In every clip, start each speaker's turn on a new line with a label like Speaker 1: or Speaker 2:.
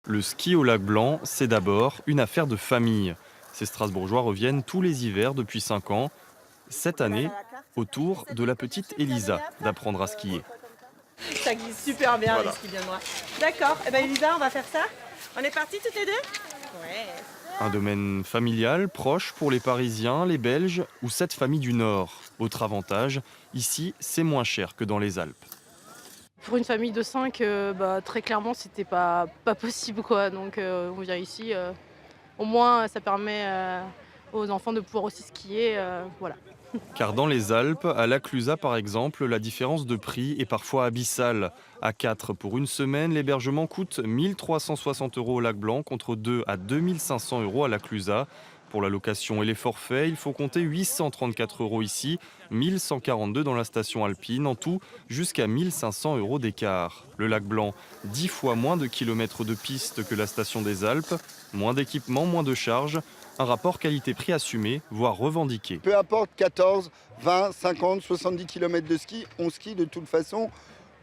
Speaker 1: Le ski au lac Blanc, c'est d'abord une affaire de famille. Ces Strasbourgeois reviennent tous les hivers depuis 5 ans. Cette année, au tour de la petite Elisa d'apprendre à skier.
Speaker 2: Ça glisse super bien
Speaker 1: Voilà.
Speaker 2: les skis viennois. D'accord, et ben Elisa, on va faire ça. On est partis toutes les deux. Ouais.
Speaker 1: Un domaine familial, proche pour les Parisiens, les Belges ou cette famille du Nord. Autre avantage, ici, c'est moins cher que dans les Alpes.
Speaker 3: Pour une famille de 5, très clairement, c'était pas possible, quoi. Donc on vient ici, au moins ça permet, aux enfants de pouvoir aussi skier, voilà.
Speaker 1: Car dans les Alpes, à La Clusaz par exemple, la différence de prix est parfois abyssale. À 4 pour une semaine, l'hébergement coûte 1360 € au Lac Blanc contre 2 à 2500 € à La Clusaz. Pour la location et les forfaits, il faut compter 834 € ici, 1142 dans la station alpine, en tout jusqu'à 1500 € d'écart. Le Lac Blanc, 10 fois moins de kilomètres de piste que la station des Alpes, moins d'équipements, moins de charges. Un rapport qualité-prix assumé, voire revendiqué.
Speaker 4: Peu importe 14, 20, 50, 70 km de ski, on skie de toute façon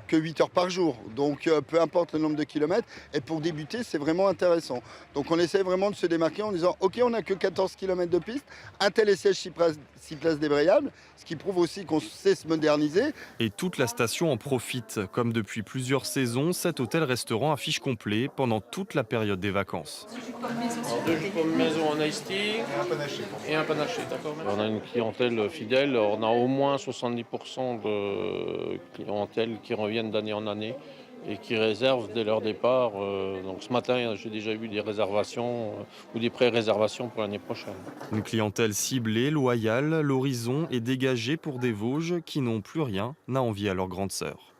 Speaker 4: que 8 heures par jour. Donc peu importe le nombre de kilomètres. Et pour débuter, c'est vraiment intéressant. Donc on essaie vraiment de se démarquer en disant ok, on n'a que 14 km de piste, un tel et siège 6 places débrayables, ce qui prouve aussi qu'on sait se moderniser.
Speaker 1: Et toute la station en profite. Comme depuis plusieurs saisons, cet hôtel-restaurant affiche complet pendant toute la période des vacances.
Speaker 5: Alors, 2 jus pommes maison en iced tea et un panaché, d'accord. On a une clientèle fidèle, on a au moins 70% de clientèle qui reviennent d'année en année et qui réservent dès leur départ. Donc ce matin, j'ai déjà eu des réservations ou des pré-réservations pour l'année prochaine.
Speaker 1: Une clientèle ciblée, loyale, l'horizon est dégagé pour des Vosges qui n'ont plus rien à envier à leur grande sœur.